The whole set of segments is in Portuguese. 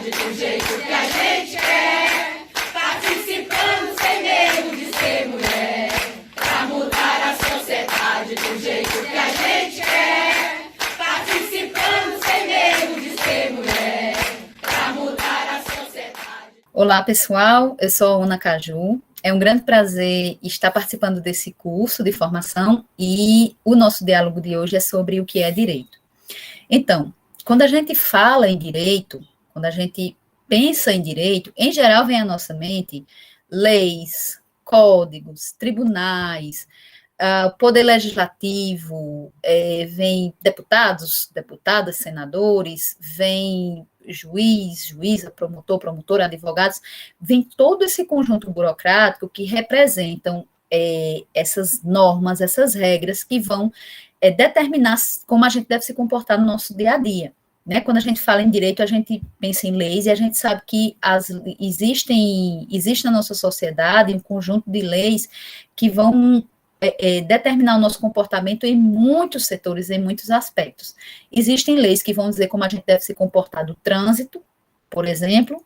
sociedade do jeito que a gente quer, participando sem medo de ser mulher, pra mudar a sociedade do jeito que a gente quer, participando sem medo de ser mulher, pra mudar a sociedade. Olá, pessoal, eu sou a Ana Caju. É um grande prazer estar participando desse curso de formação e o nosso diálogo de hoje é sobre o que é direito. Então, quando a gente fala em direito, quando a gente pensa em direito, em geral vem à nossa mente leis, códigos, tribunais, poder legislativo, vem deputados, deputadas, senadores, vem juiz, juíza, promotor, promotora, advogados, vem todo esse conjunto burocrático que representam essas normas, essas regras que vão determinar como a gente deve se comportar no nosso dia a dia. Né? Quando a gente fala em direito, a gente pensa em leis e a gente sabe que existe na nossa sociedade um conjunto de leis que vão determinar o nosso comportamento em muitos setores, em muitos aspectos. Existem leis que vão dizer como a gente deve se comportar no trânsito, por exemplo.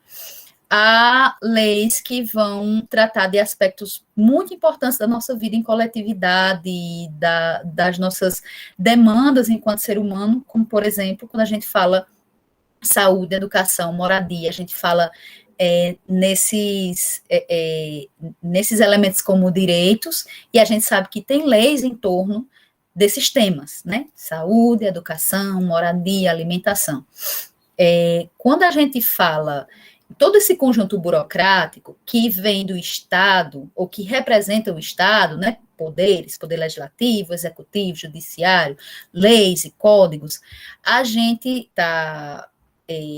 Há leis que vão tratar de aspectos muito importantes da nossa vida em coletividade, das nossas demandas enquanto ser humano, como, por exemplo, quando a gente fala saúde, educação, moradia, a gente fala nesses elementos como direitos, e a gente sabe que tem leis em torno desses temas, né? Saúde, educação, moradia, alimentação. Quando a gente fala todo esse conjunto burocrático que vem do Estado, ou que representa o Estado, né? Poderes, poder legislativo, executivo, judiciário, leis e códigos, a gente está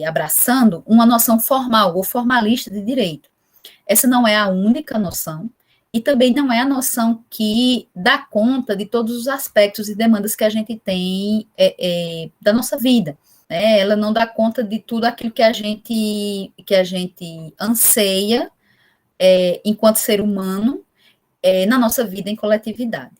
abraçando uma noção formal ou formalista de direito. Essa não é a única noção, e também não é a noção que dá conta de todos os aspectos e demandas que a gente tem da nossa vida. Né? Ela não dá conta de tudo aquilo que a gente anseia enquanto ser humano na nossa vida em coletividade.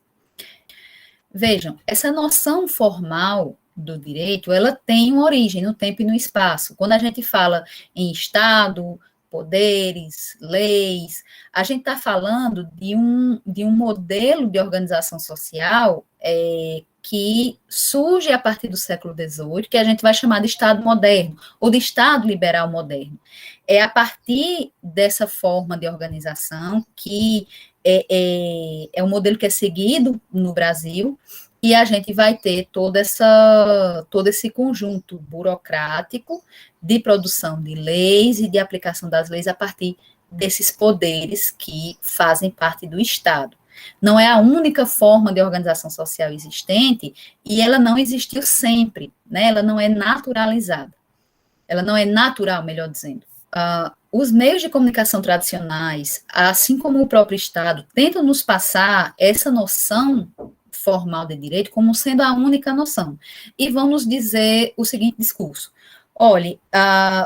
Vejam, essa noção formal do direito, ela tem uma origem no tempo e no espaço. Quando a gente fala em Estado, poderes, leis, a gente está falando de um modelo de organização social que surge a partir do século XVIII, que a gente vai chamar de Estado moderno, ou de Estado liberal moderno. É a partir dessa forma de organização que é um modelo que é seguido no Brasil, e a gente vai ter todo esse conjunto burocrático de produção de leis e de aplicação das leis a partir desses poderes que fazem parte do Estado. Não é a única forma de organização social existente, e ela não existiu sempre, né? Ela não é naturalizada. Ela não é natural, melhor dizendo. Os meios de comunicação tradicionais, assim como o próprio Estado, tentam nos passar essa noção formal de direito como sendo a única noção, e vão nos dizer o seguinte discurso: olhe,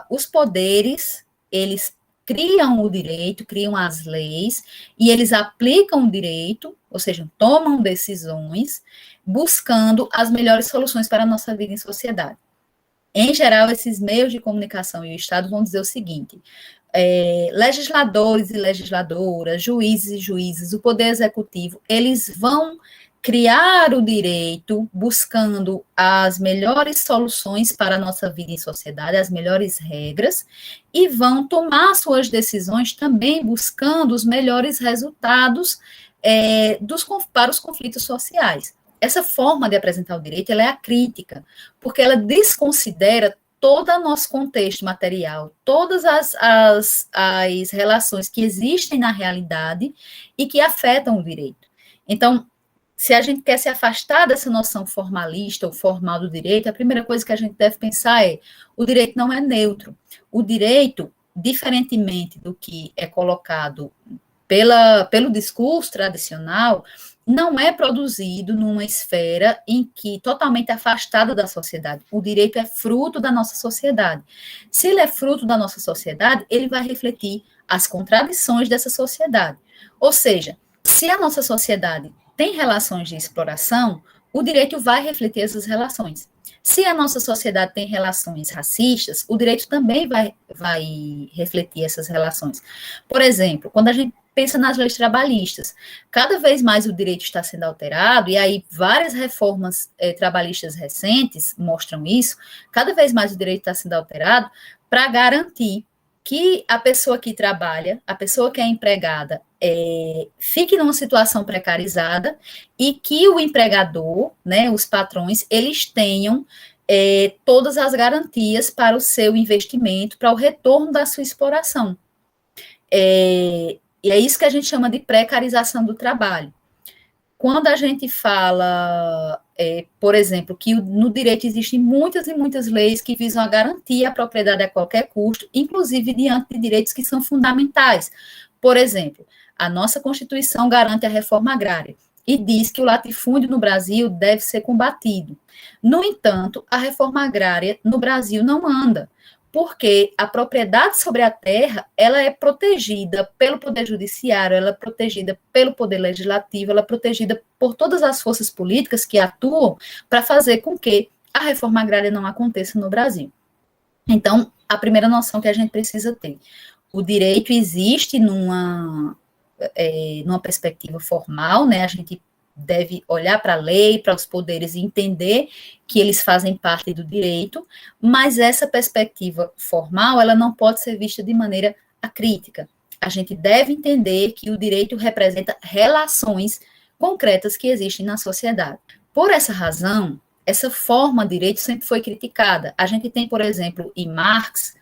os poderes, eles criam o direito, criam as leis, e eles aplicam o direito, ou seja, tomam decisões, buscando as melhores soluções para a nossa vida em sociedade. Em geral, esses meios de comunicação e o Estado vão dizer o seguinte: legisladores e legisladoras, juízes e juízes, o poder executivo, eles vão criar o direito buscando as melhores soluções para a nossa vida em sociedade, as melhores regras, e vão tomar suas decisões também buscando os melhores resultados para os conflitos sociais. Essa forma de apresentar o direito, ela é acrítica, porque ela desconsidera todo o nosso contexto material, todas as relações que existem na realidade e que afetam o direito. Então, se a gente quer se afastar dessa noção formalista ou formal do direito, a primeira coisa que a gente deve pensar é: o direito não é neutro. O direito, diferentemente do que é colocado pelo discurso tradicional, não é produzido numa esfera em que totalmente afastada da sociedade. O direito é fruto da nossa sociedade. Se ele é fruto da nossa sociedade, ele vai refletir as contradições dessa sociedade. Ou seja, se a nossa sociedade tem relações de exploração, o direito vai refletir essas relações. Se a nossa sociedade tem relações racistas, o direito também vai refletir essas relações. Por exemplo, quando a gente pensa nas leis trabalhistas, cada vez mais o direito está sendo alterado, e aí várias reformas trabalhistas recentes mostram isso, cada vez mais o direito está sendo alterado para garantir que a pessoa que trabalha, a pessoa que é empregada, fique numa situação precarizada e que o empregador, né, os patrões, eles tenham todas as garantias para o seu investimento, para o retorno da sua exploração. E é isso que a gente chama de precarização do trabalho. Quando a gente fala, por exemplo, que no direito existem muitas e muitas leis que visam a garantir a propriedade a qualquer custo, inclusive diante de direitos que são fundamentais. Por exemplo, a nossa Constituição garante a reforma agrária e diz que o latifúndio no Brasil deve ser combatido. No entanto, a reforma agrária no Brasil não anda, porque a propriedade sobre a terra, ela é protegida pelo Poder Judiciário, ela é protegida pelo Poder Legislativo, ela é protegida por todas as forças políticas que atuam para fazer com que a reforma agrária não aconteça no Brasil. Então, a primeira noção que a gente precisa ter, o direito existe numa perspectiva formal, né? A gente deve olhar para a lei, para os poderes e entender que eles fazem parte do direito, mas essa perspectiva formal, ela não pode ser vista de maneira acrítica. A gente deve entender que o direito representa relações concretas que existem na sociedade. Por essa razão, essa forma de direito sempre foi criticada. A gente tem, por exemplo, em Marx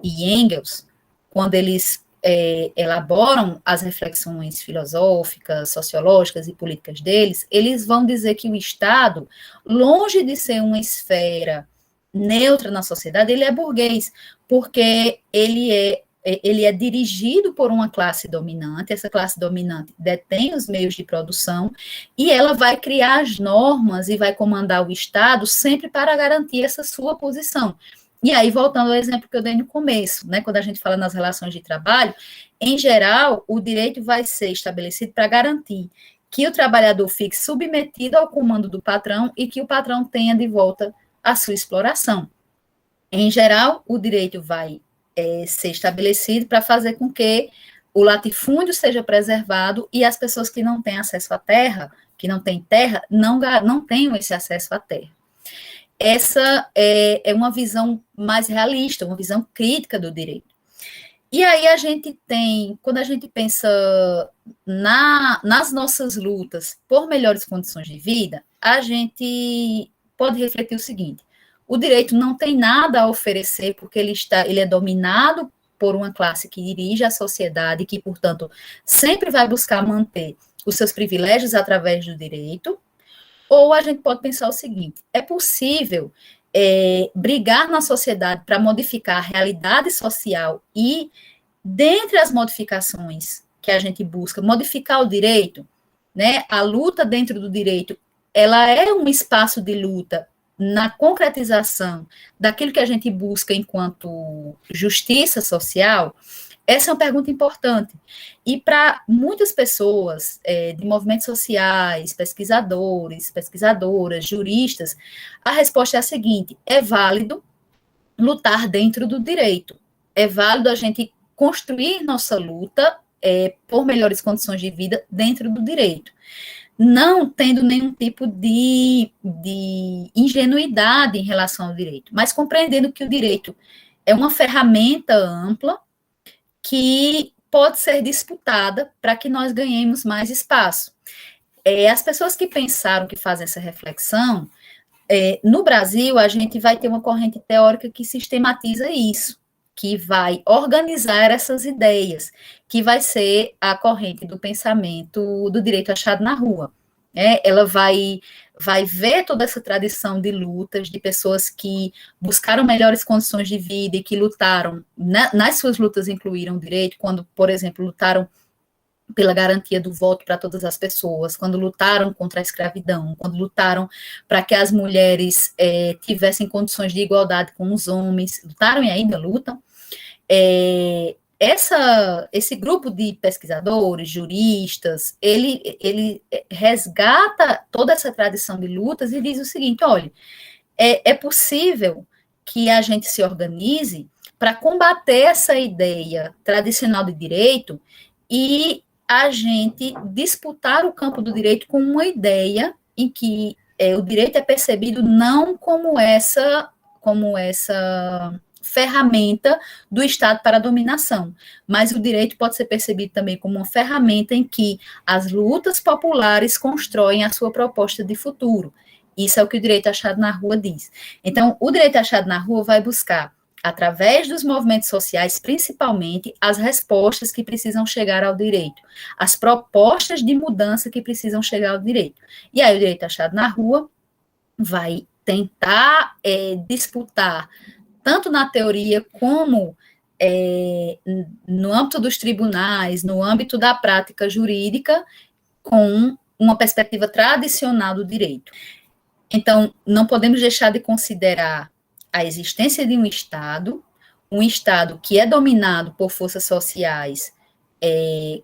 e Engels, quando eles elaboram as reflexões filosóficas, sociológicas e políticas deles, eles vão dizer que o Estado, longe de ser uma esfera neutra na sociedade, ele é burguês, porque ele é dirigido por uma classe dominante, essa classe dominante detém os meios de produção, e ela vai criar as normas e vai comandar o Estado sempre para garantir essa sua posição. E aí, voltando ao exemplo que eu dei no começo, né, quando a gente fala nas relações de trabalho, em geral, o direito vai ser estabelecido para garantir que o trabalhador fique submetido ao comando do patrão e que o patrão tenha de volta a sua exploração. Em geral, o direito vai ser estabelecido para fazer com que o latifúndio seja preservado e as pessoas que não têm acesso à terra, que não têm terra, não tenham esse acesso à terra. Essa é uma visão mais realista, uma visão crítica do direito. E aí a gente tem, quando a gente pensa nas nossas lutas por melhores condições de vida, a gente pode refletir o seguinte: o direito não tem nada a oferecer porque ele é dominado por uma classe que dirige a sociedade, que, portanto, sempre vai buscar manter os seus privilégios através do direito. Ou a gente pode pensar o seguinte: é possível brigar na sociedade para modificar a realidade social e, dentre as modificações que a gente busca, modificar o direito, né? A luta dentro do direito, ela é um espaço de luta na concretização daquilo que a gente busca enquanto justiça social. Essa é uma pergunta importante. E para muitas pessoas de movimentos sociais, pesquisadores, pesquisadoras, juristas, a resposta é a seguinte: é válido lutar dentro do direito. É válido a gente construir nossa luta por melhores condições de vida dentro do direito, não tendo nenhum tipo de ingenuidade em relação ao direito, mas compreendendo que o direito é uma ferramenta ampla que pode ser disputada para que nós ganhemos mais espaço. As pessoas que pensaram, que fazem essa reflexão, no Brasil, a gente vai ter uma corrente teórica que sistematiza isso, que vai organizar essas ideias, que vai ser a corrente do pensamento do direito achado na rua. Ela vai ver toda essa tradição de lutas, de pessoas que buscaram melhores condições de vida e que lutaram, nas suas lutas incluíram o direito, quando, por exemplo, lutaram pela garantia do voto para todas as pessoas, quando lutaram contra a escravidão, quando lutaram para que as mulheres tivessem condições de igualdade com os homens, lutaram e ainda lutam. esse grupo de pesquisadores, juristas, ele resgata toda essa tradição de lutas e diz o seguinte: olha, é possível que a gente se organize para combater essa ideia tradicional de direito e a gente disputar o campo do direito com uma ideia em que o direito é percebido não como essa ferramenta do Estado para a dominação, mas o direito pode ser percebido também como uma ferramenta em que as lutas populares constroem a sua proposta de futuro. Isso é o que o direito achado na rua diz. Então, o direito achado na rua vai buscar, através dos movimentos sociais, principalmente, as respostas que precisam chegar ao direito, as propostas de mudança que precisam chegar ao direito. E aí, o direito achado na rua vai tentar disputar, tanto na teoria como no âmbito dos tribunais, no âmbito da prática jurídica, com uma perspectiva tradicional do direito. Então, não podemos deixar de considerar a existência de um Estado que é dominado por forças sociais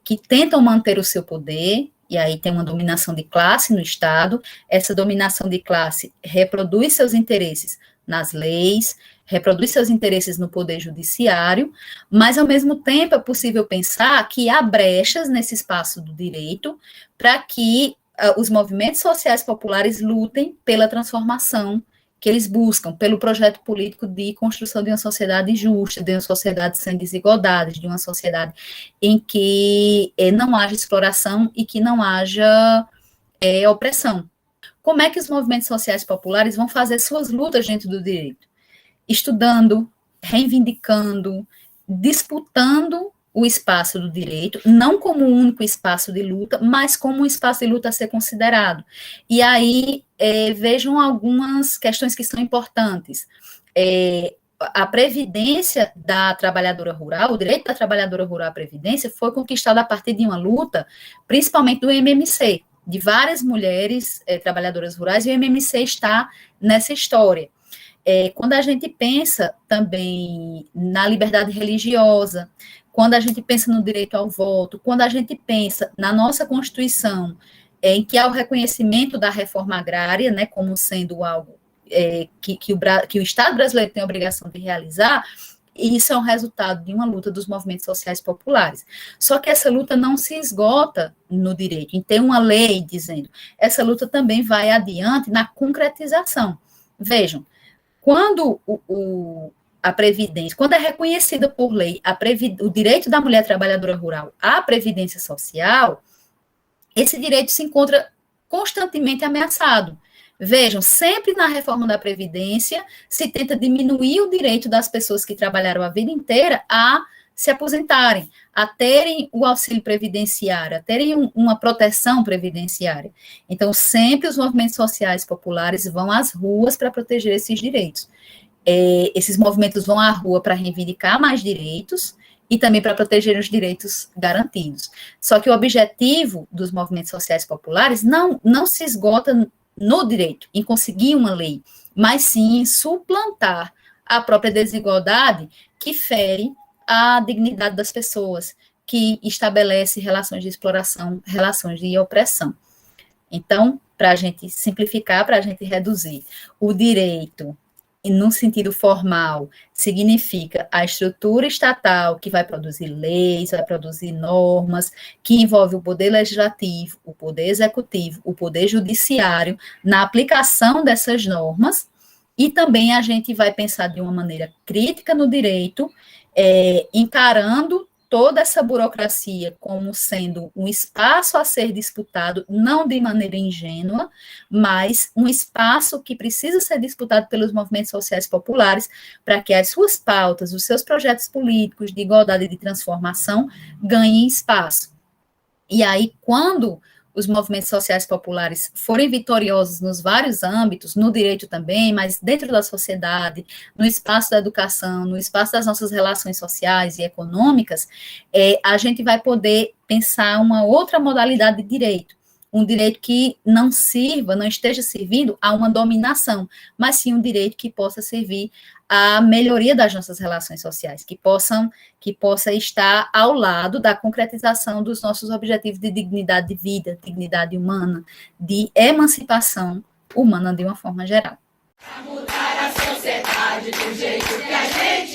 que tentam manter o seu poder, e aí tem uma dominação de classe no Estado. Essa dominação de classe reproduz seus interesses nas leis, reproduz seus interesses no poder judiciário, mas, ao mesmo tempo, é possível pensar que há brechas nesse espaço do direito para que os movimentos sociais populares lutem pela transformação que eles buscam, pelo projeto político de construção de uma sociedade justa, de uma sociedade sem desigualdades, de uma sociedade em que não haja exploração e que não haja opressão. Como é que os movimentos sociais populares vão fazer suas lutas dentro do direito? Estudando, reivindicando, disputando o espaço do direito, não como um único espaço de luta, mas como um espaço de luta a ser considerado. E aí, vejam algumas questões que são importantes. A previdência da trabalhadora rural, o direito da trabalhadora rural à previdência, foi conquistado a partir de uma luta, principalmente do MMC, de várias mulheres trabalhadoras rurais, e o MMC está nessa história. Quando a gente pensa também na liberdade religiosa, quando a gente pensa no direito ao voto, quando a gente pensa na nossa Constituição, em que há o reconhecimento da reforma agrária, né, como sendo algo que o Estado brasileiro tem a obrigação de realizar, isso é um resultado de uma luta dos movimentos sociais populares. Só que essa luta não se esgota no direito, em ter uma lei dizendo, essa luta também vai adiante na concretização. Vejam, quando a Previdência, quando é reconhecida por lei o direito da mulher trabalhadora rural à Previdência Social, esse direito se encontra constantemente ameaçado. Vejam, sempre na reforma da Previdência se tenta diminuir o direito das pessoas que trabalharam a vida inteira a se aposentarem, a terem o auxílio previdenciário, a terem uma proteção previdenciária. Então, sempre os movimentos sociais populares vão às ruas para proteger esses direitos. Esses movimentos vão à rua para reivindicar mais direitos e também para proteger os direitos garantidos. Só que o objetivo dos movimentos sociais populares não se esgota no direito, em conseguir uma lei, mas sim em suplantar a própria desigualdade que fere a dignidade das pessoas, que estabelece relações de exploração, relações de opressão. Então, para a gente simplificar, para a gente reduzir, o direito, no sentido formal, significa a estrutura estatal que vai produzir leis, vai produzir normas, que envolve o poder legislativo, o poder executivo, o poder judiciário, na aplicação dessas normas, e também a gente vai pensar de uma maneira crítica no direito, encarando toda essa burocracia como sendo um espaço a ser disputado, não de maneira ingênua, mas um espaço que precisa ser disputado pelos movimentos sociais populares para que as suas pautas, os seus projetos políticos de igualdade e de transformação ganhem espaço. E aí, quando os movimentos sociais populares forem vitoriosos nos vários âmbitos, no direito também, mas dentro da sociedade, no espaço da educação, no espaço das nossas relações sociais e econômicas, a gente vai poder pensar uma outra modalidade de direito, um direito que não esteja servindo a uma dominação, mas sim um direito que possa servir à melhoria das nossas relações sociais, que possa estar ao lado da concretização dos nossos objetivos de dignidade de vida, dignidade humana, de emancipação humana de uma forma geral. Pra mudar a sociedade do jeito que a gente